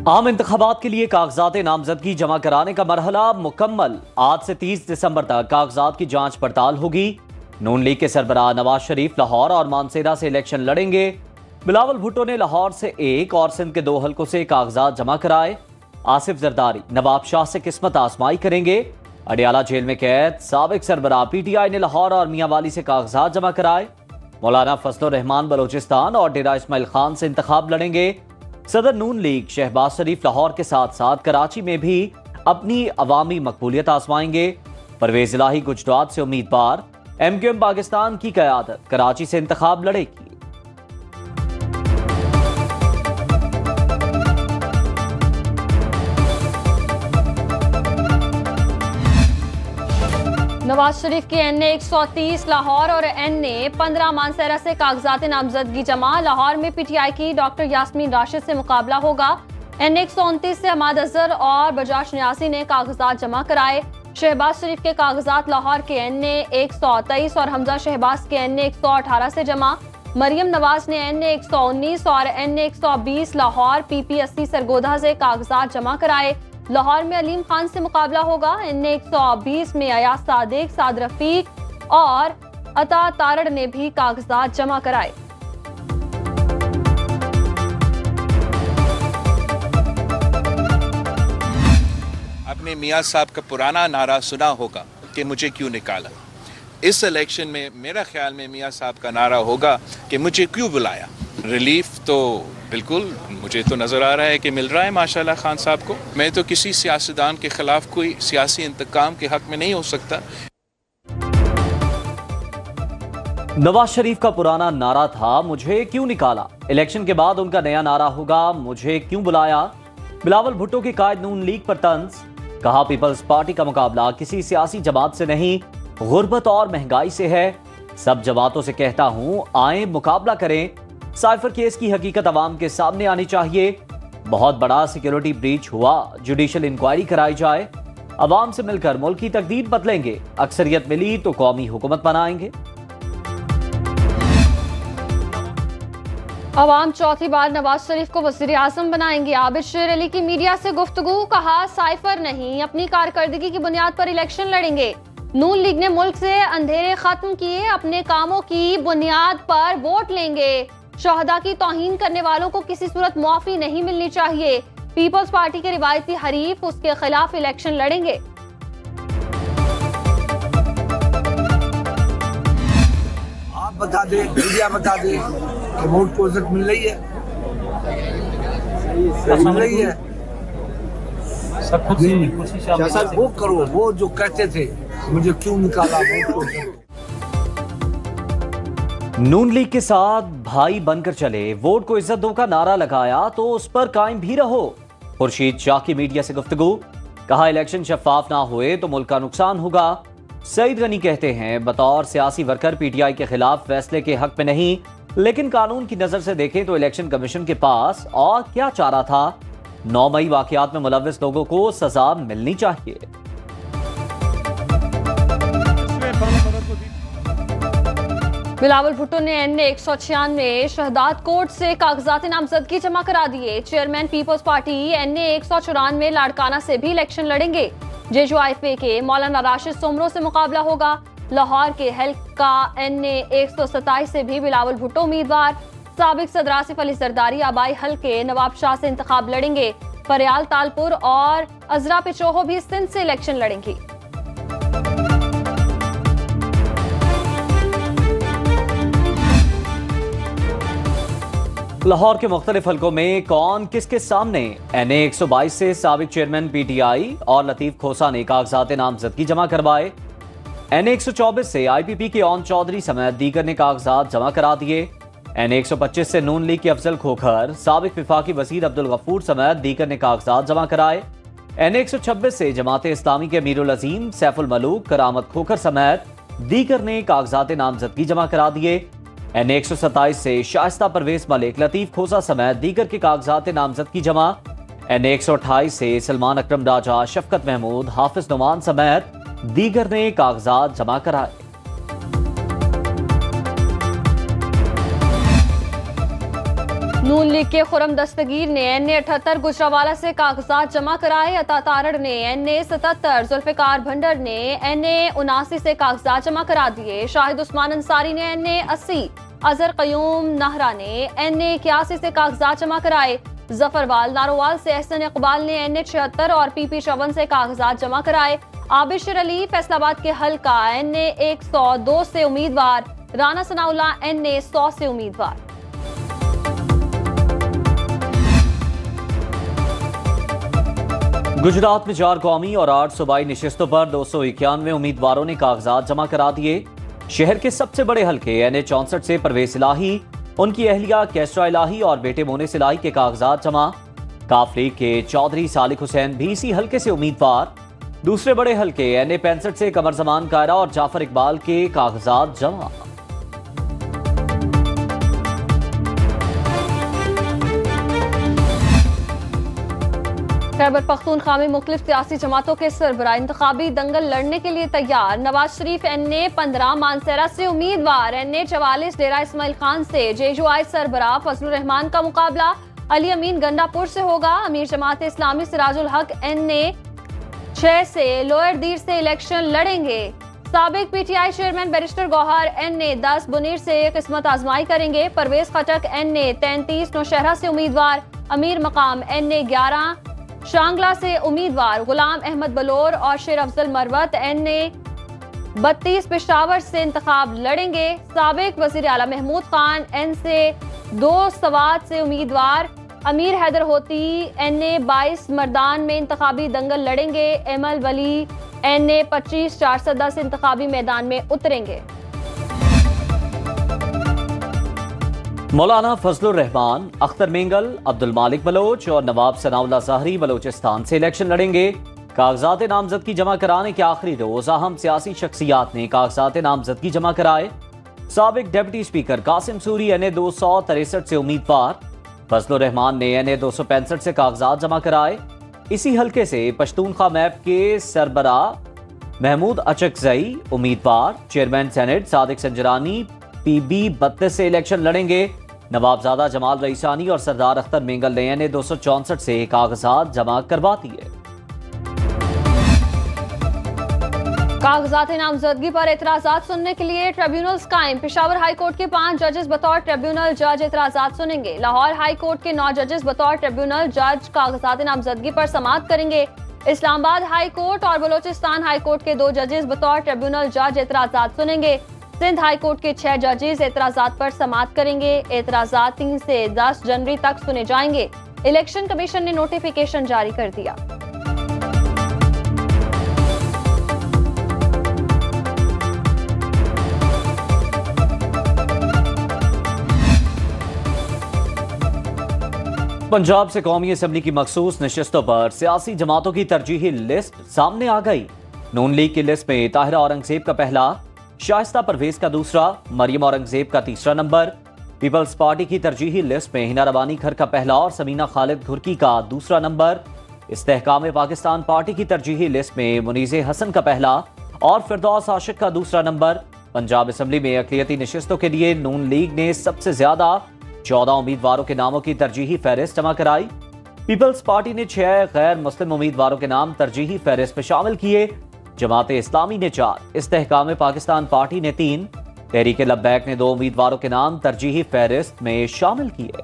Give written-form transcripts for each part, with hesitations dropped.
आम इंतखाबात के लिए कागजात नामजदगी जमा कराने का मरहला मुकम्मल। आज से 30 दिसंबर तक कागजात की जांच पड़ताल होगी। नून लीग के सरबराह नवाज शरीफ लाहौर और मानसेरा से इलेक्शन लड़ेंगे। बिलावल भुट्टो ने लाहौर से एक और सिंध के 2 हलकों से कागजात जमा कराए। आसिफ जरदारी नवाब शाह से किस्मत आजमाई करेंगे। अडियाला जेल में कैद साबिक सरबराह PTI ने लाहौर और मियांवाली से कागजात जमा कराए। मौलाना फजलुर रहमान बलोचिस्तान और डेरा इस्माइल खान से इंतखाब लड़ेंगे। सदर नून लीग शहबाज शरीफ लाहौर के साथ साथ कराची में भी अपनी अवामी मकबूलियत आजमाएंगे। परवेज इलाही गुजरात से उम्मीदवार। MQM पाकिस्तान की क़यादत कराची से इंतखाब लड़ेगी। नवाज शरीफ की NA 130 लाहौर और NA 15 मानसेरा से कागजात नामजदगी जमा। लाहौर में PTI की डॉक्टर यास्मीन राशिद से मुकाबला होगा। NA 129 से हमाद अजहर और बजाज न्यासी ने कागजात जमा कराए। शहबाज शरीफ के कागजात लाहौर के NA 123 और हमजा शहबाज के NA 118 से जमा। मरियम नवाज ने NA 119 और NA 120 लाहौर PP 80 सरगोधा से कागजात जमा कराए। लाहौर में अलीम खान से मुकाबला होगा। NA 120 में अयाज सादिक, साद रफीक और अता तारड़ ने भी कागजात जमा कराए। आपने मियां साहब का पुराना नारा सुना होगा कि मुझे क्यों निकाला। इस इलेक्शन में मेरा ख्याल में मियां साहब का नारा होगा कि मुझे क्यों बुलाया। रिलीफ तो बिल्कुल मुझे तो नज़र आ रहा है कि मिल रहा है माशाल्लाह खान साहब को। मैं तो किसी सियासतदान के खिलाफ कोई सियासी इंतकाम के हक में नहीं हो सकता। नवाज शरीफ का पुराना नारा था मुझे क्यों निकाला। इलेक्शन के बाद उनका नया नारा होगा मुझे क्यों बुलाया। बिलावल भुट्टो के कायद नून लीग पर तंज। कहा पीपल्स पार्टी का मुकाबला किसी सियासी जमात से नहीं गुर्बत और महंगाई से है। सब जमातों से कहता हूं आए मुकाबला करें। साइफर केस की हकीकत अवाम के सामने आनी चाहिए। बहुत बड़ा सिक्योरिटी ब्रीच हुआ, जुडिशियल इंक्वायरी कराई जाए। अवाम से मिलकर मुल्क की तकदीर बदलेंगे। अक्सरियत मिली तो कौमी हुकूमत बनाएंगे। अवाम चौथी बार नवाज शरीफ को वज़ीर आज़म बनाएंगे। आबिद शेर अली की मीडिया से गुफ्तगू। कहा साइफर नहीं अपनी कारकर्दगी की बुनियाद पर इलेक्शन लड़ेंगे। नून लीग ने मुल्क से अंधेरे खत्म किए, अपने कामों की बुनियाद पर वोट लेंगे। शहदा की तौहीन करने वालों को किसी सूरत मुआफी नहीं मिलनी चाहिए। पीपल्स पार्टी के रिवायती हरीफ उसके खिलाफ इलेक्शन लड़ेंगे। आप बता दें, मीडिया बता दें कि वोट को इज्जत मिल रही है, मिल रही है। वो करो वो जो कहते थे मुझे क्यों निकाला वोट को। नून लीग के साथ भाई बनकर चले, वोट को इज्जत दो का नारा लगाया तो उस पर कायम भी रहो। खुर्शीद शाह की मीडिया से गुफ्तगू। कहा इलेक्शन शफाफ ना हुए तो मुल्क का नुकसान होगा। सईद गनी कहते हैं बतौर सियासी वर्कर PTI के खिलाफ फैसले के हक में नहीं, लेकिन कानून की नजर से देखें तो इलेक्शन कमीशन के पास और क्या चारा था। 9 मई वाकयात में मुलव्विस लोगों को सजा मिलनी चाहिए। बिलावल भुट्टो ने NA 196 शहदाद कोर्ट से कागजात नामजदगी जमा करा दिए। चेयरमैन पीपल्स पार्टी NA 194 लाड़काना से भी इलेक्शन लड़ेंगे। JUIFA के मौलाना राशिद सोमरो से मुकाबला होगा। लाहौर के हेल्थ का NA 127 से भी बिलावल भुट्टो उम्मीदवार। साबिक सदर आसिफ अली जरदारी आबाई हल्के नवाब शाह से इंतखाब लड़ेंगे। फरियाल तालपुर और अजरा पिचोहो भी सिंध से इलेक्शन लड़ेंगी। लाहौर के मुख्तलिफ हलकों में कौन किसके सामने। NA 122 से साबिक चेयरमैन PTI और लतीफ खोसा ने कागजात नामजदगी जमा करवाए। NA 124 से IPP के ओन चौधरी समेत दीगर ने कागजात जमा करा दिए। NA 125 से नून लीग के अफजल खोखर, साबिक विफाकी वजीर अब्दुल गफूर समेत दीगर ने कागजात जमा कराए। NA 126 से जमात इस्लामी के अमीरुल अजीम, सैफुल मलूक, करामत खोखर समेत दीगर ने कागजात नामजदगी जमा करा दिए। NA 127 से शाइस्ता परवेज मलिक, लतीफ खोसा समेत दीगर के कागजात नामजदगी जमा। NA 128 से सलमान अकरम राजा, शफकत महमूद, हाफिज नुमान समेत दीगर ने कागजात जमा कराए। नून लीग के खुरम दस्तगीर ने NA-78 गुजरावाला से कागजात जमा कराए। अता तारड़ ने NA-77, जुल्फिकार भंडर ने NA-79 से कागजात जमा करा दिए। शाहिद उस्मान अंसारी ने NA-80, अजहर कयूम नाहरा ने NA-81 से कागजात जमा कराए। जफरवाल नारोवाल से एहसन इकबाल ने NA-76 और PP-54 से कागजात जमा कराए। आबिशर अली फैसलाबाद के हल्का NA-102 से उम्मीदवार, राना सनाउल्लाह NA-100 से उम्मीदवार। गुजरात में 4 कौमी और 8 सूबाई निशिस्तों पर 291 उम्मीदवारों ने कागजात जमा करा दिए। शहर के सबसे बड़े हल्के NA-64 से परवेज इलाही, उनकी अहलिया कैसरा इलाही और बेटे मोनिस इलाही के कागजात जमा। काफ लीग के चौधरी सालिक हुसैन भी इसी हल्के से उम्मीदवार। दूसरे बड़े हल्के NA-65 से कमर जमान कायरा और जाफर इकबाल के कागजात जमा। खैबर पख्तूनख्वा में मुख्तलिफ सियासी जमातों के सरबराह इंतखाबी दंगल लड़ने के लिए तैयार। नवाज शरीफ NA-15 मानसेरा से उम्मीदवार, NA-44 डेरा इस्माइल खान से JUI सरबराह फजलुर रहमान का मुकाबला अली अमीन गंडापुर से होगा। अमीर जमात इस्लामी सिराजुल हक NA-6 से लोअर दीर से इलेक्शन लड़ेंगे। साबिक PTI chairman barrister Gohar NA-10 Buner से किस्मत आजमाई करेंगे। परवेज खटक NA-33 नौशहरा से उम्मीदवार। अमीर मकाम NA-11 शांगला से उम्मीदवार। गुलाम अहमद बलोर और शेर अफजल मरवत NA-32 पेशावर से इंतखाब लड़ेंगे। साबिक वजीर आला महमूद खान N से 2 सवात से उम्मीदवार। अमीर हैदर होती NA-22 मर्दान में इंतखाबी दंगल लड़ेंगे। एमल वली NA-25 चारसदा से इंतखाबी मैदान में उतरेंगे। मौलाना फजलुर रहमान, अख्तर मेंगल, अब्दुल मालिक बलोच और नवाब सनाउल्लाह ज़ाहरी बलोचिस्तान से इलेक्शन लड़ेंगे। कागजात नामजदगी जमा कराने के आखिरी रोज अहम सियासी शख्सियात ने कागजात नामजदगी जमा कराए। साबिक deputy speaker Qasim Suri NA-263 से उम्मीदवार। फजलुर रहमान ने NA-265 से कागजात जमा कराए। इसी हल्के से पश्तूनख्वा मैप के सरबराह महमूद अचकजई उम्मीदवार। Chairman senate Sadiq Sanjrani PB-32 से इलेक्शन लड़ेंगे। नवाबजादा जमाल रईसानी और सरदार अख्तर मेंगल ने NA-264 से कागजात जमा करवा दिए। कागजात नामजदगी पर एतराजात सुनने के लिए ट्रिब्यूनल्स कायम। पेशावर हाई कोर्ट के 5 जजेस बतौर ट्रिब्यूनल जज एतराजात सुनेंगे। लाहौर हाई कोर्ट के 9 जजेस बतौर ट्रिब्यूनल जज कागजात नामजदगी पर समाअत करेंगे। इस्लामाबाद हाई कोर्ट और बलोचिस्तान हाई कोर्ट के 2 जजेस बतौर ट्रिब्यूनल जज एतराजात सुनेंगे। सिंध हाई कोर्ट के 6 जजेस एतराजात पर समाअत करेंगे। एतराजात 3 से 10 जनवरी तक सुने जाएंगे। इलेक्शन कमीशन ने नोटिफिकेशन जारी कर दिया। पंजाब से कौमी असम्बली की मखसूस नशिस्तों पर सियासी जमातों की तरजीही लिस्ट सामने आ गई। नून लीग की लिस्ट में ताहिरा औरंगजेब का पहला, शाइस्ता परवेज का दूसरा, मरियम औरंगजेब का तीसरा नंबर। पीपल्स पार्टी की तरजीही लिस्ट में हिना रबानी खर का पहला और समीना खालिद घुरकी का दूसरा नंबर। इस्तेहकाम पाकिस्तान पार्टी की तरजीही लिस्ट में मुनीज़े हसन का पहला और फिरदौस आशिक का दूसरा नंबर। पंजाब असम्बली में अक़लियती नशिस्तों के लिए नून लीग ने सबसे ज्यादा 14 उम्मीदवारों के नामों की तरजीही फहरिस्त जमा कराई। पीपल्स पार्टी ने 6 गैर मुस्लिम उम्मीदवारों के नाम तरजीही फहरिस्त में शामिल किए। जमात इस्लामी ने 4, इस्तेहकाम पाकिस्तान पार्टी ने 3, तहरीक लब्बैक ने 2 उम्मीदवारों के नाम तरजीही फहरिस्त में शामिल किए।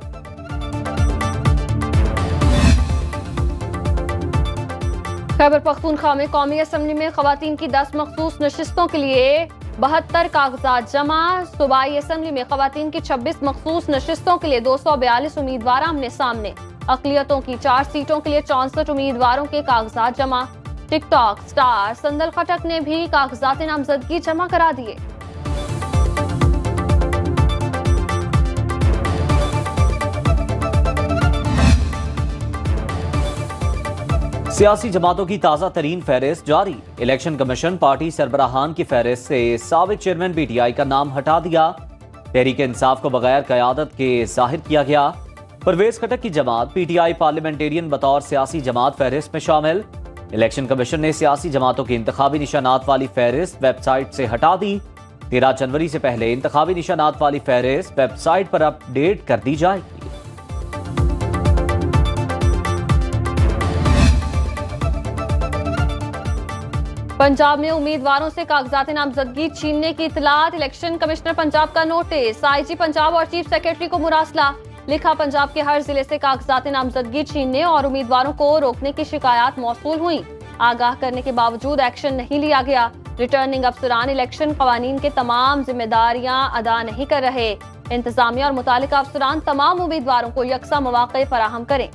खैबर पख्तूनख्वा में कौमी असम्बली में खवातीन की 10 मखसूस नशिस्तों के लिए 72 कागजात जमा। सूबाई असम्बली में खवातीन की 26 मखसूस नशिस्तों के लिए 242 उम्मीदवार आमने सामने। अक़लियतों की 4 सीटों के लिए 64 उम्मीदवारों के कागजात जमा। टिकटॉक स्टार संदल खटक ने भी कागजात नामजदगी जमा करा दिए। सियासी जमातों की ताज़ा तरीन फहरिस्त जारी। इलेक्शन कमीशन पार्टी सरबराहान की फहरिस्त से साबिक चेयरमैन PTI का नाम हटा दिया। तहरीक इंसाफ को बगैर क़यादत के जाहिर किया गया। परवेज खटक की जमात PTI पार्लियामेंटेरियन बतौर सियासी जमात फहरिस्त में शामिल। इलेक्शन कमीशन ने सियासी जमातों की इंतखाबी निशानात वाली फहरिस्त वेबसाइट से हटा दी। 13 जनवरी से पहले इंतखाबी निशानात वाली फहरिस्त वेबसाइट पर अपडेट कर दी जाएगी। पंजाब में उम्मीदवारों से कागजात नामजदगी छीनने की इतलात, इलेक्शन कमिश्नर पंजाब का नोटिस, आईजी पंजाब और चीफ सेक्रेटरी को मुरासला। लिखा, पंजाब के हर जिले से कागजात नामजदगी छीनने और उम्मीदवारों को रोकने की शिकायत मौसूल हुई। आगाह करने के बावजूद एक्शन नहीं लिया गया। रिटर्निंग अफसरान इलेक्शन कवानीन के तमाम जिम्मेदारियां अदा नहीं कर रहे। इंतजामिया और मुतालिका अफसरान तमाम उम्मीदवारों को यकसा मौके फराहम करें।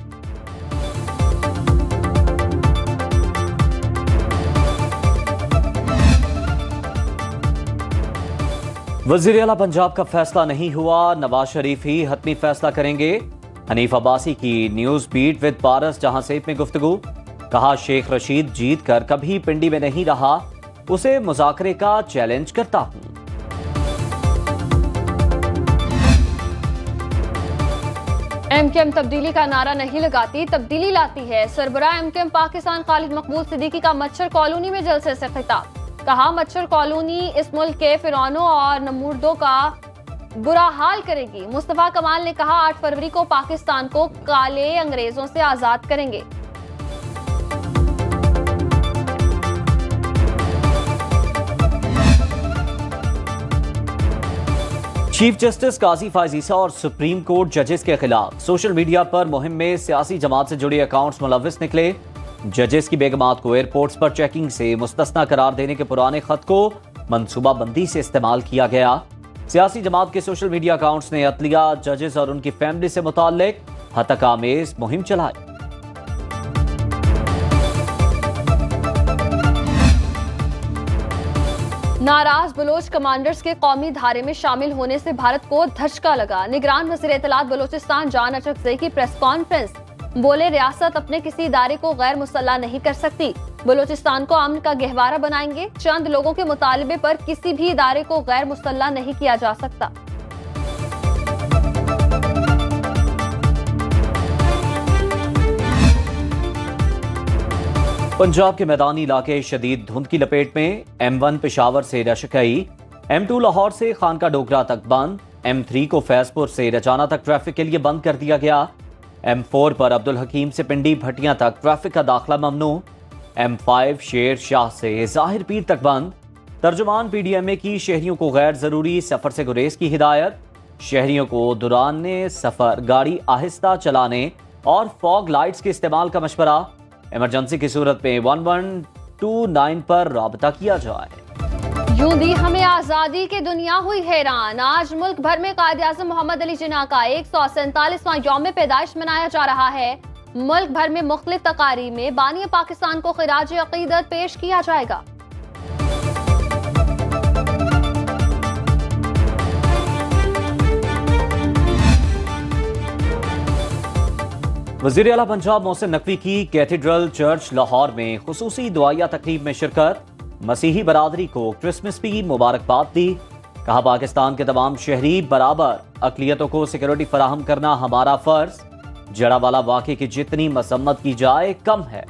वजीर आला पंजाब का फैसला नहीं हुआ, नवाज शरीफ ही हतमी फैसला करेंगे। हनीफ अब्बासी की न्यूज बीट विद पारस जहां सेठ में गुफ्तगू। कहा, शेख रशीद जीत कर कभी पिंडी में नहीं रहा, उसे मुज़ाकरे का चैलेंज करता हूं। एमकेएम तब्दीली का नारा नहीं लगाती, तब्दीली लाती है। सरबराह एमकेएम पाकिस्तान खालिद मकबूल सिद्दीकी का मच्छर कॉलोनी में जलसे से खिताब। कहा, मच्छर कॉलोनी इस मुल्क के फिरौनों और नमूर्दों का बुरा हाल करेगी। मुस्तफा कमाल ने कहा, 8 फरवरी को पाकिस्तान को काले अंग्रेजों से आजाद करेंगे। चीफ जस्टिस काजी फायज ईसा और सुप्रीम कोर्ट जजेस के खिलाफ सोशल मीडिया पर मुहिम में सियासी जमात से जुड़े अकाउंट्स मुलविस निकले। जजेस की बेगमात को एयरपोर्ट्स पर चेकिंग से मुस्तस्ना करार देने के पुराने खत को मनसूबाबंदी से इस्तेमाल किया गया। सियासी जमात के सोशल मीडिया अकाउंट्स ने अदलिया, जजेस और उनकी फैमिली से मुताल्लिक हतकामेज मुहिम चलाई। नाराज बलोच कमांडर्स के कौमी धारे में शामिल होने से भारत को धचका लगा। निगरान वज़ीर इत्तलात बलोचिस्तान जान अचकज़ई की प्रेस कॉन्फ्रेंस। बोले, रियासत अपने किसी इदारे को गैर मुसल्लह नहीं कर सकती। बलोचिस्तान को अमन का गहवारा बनाएंगे। चंद लोगों के मुतालबे पर किसी भी इदारे को गैर मुसल्लह नहीं किया जा सकता। पंजाब के मैदानी इलाके शदीद धुंध की लपेट में। M1 पेशावर से रशकई, M2 लाहौर से खानका डोगरा तक बंद, M3 को फैजपुर से रजाना तक ट्रैफिक के लिए बंद कर दिया गया। M4 पर अब्दुल हकीम से पिंडी भटियां तक ट्रैफिक का दाखिला ममनू। M5 शेर शाह से जाहिर पीर तक बंद। तर्जुमान PDMA की शहरियों को गैर जरूरी सफर से गुरेज की हिदायत। शहरियों को दौरान सफर गाड़ी आहिस्ता चलाने और फॉग लाइट्स के इस्तेमाल का मशवरा। इमरजेंसी की सूरत में 1129 पर राबता किया जाए। यूं दी हमें आजादी की दुनिया हुई हैरान। आज मुल्क भर में कायद-ए-आज़म मोहम्मद अली जिन्ना का 147वां यौम पैदाइश मनाया जा रहा है। मुल्क भर में मुख्तलिफ तकारीब में बानी पाकिस्तान को खिराज अकीदत पेश किया जाएगा। वज़ीर आला पंजाब मोहसिन नकवी की कैथेड्रल चर्च लाहौर में खुसूसी दुआया तकरीब में शिरकत। मसीही बरादरी को क्रिसमस की मुबारकबाद दी। कहा, पाकिस्तान के तमाम शहरी बराबर अक़लियतों को सिक्योरिटी फराहम करना हमारा फर्ज। जड़ावाला वाक़े की जितनी मसम्मत की जाए कम है।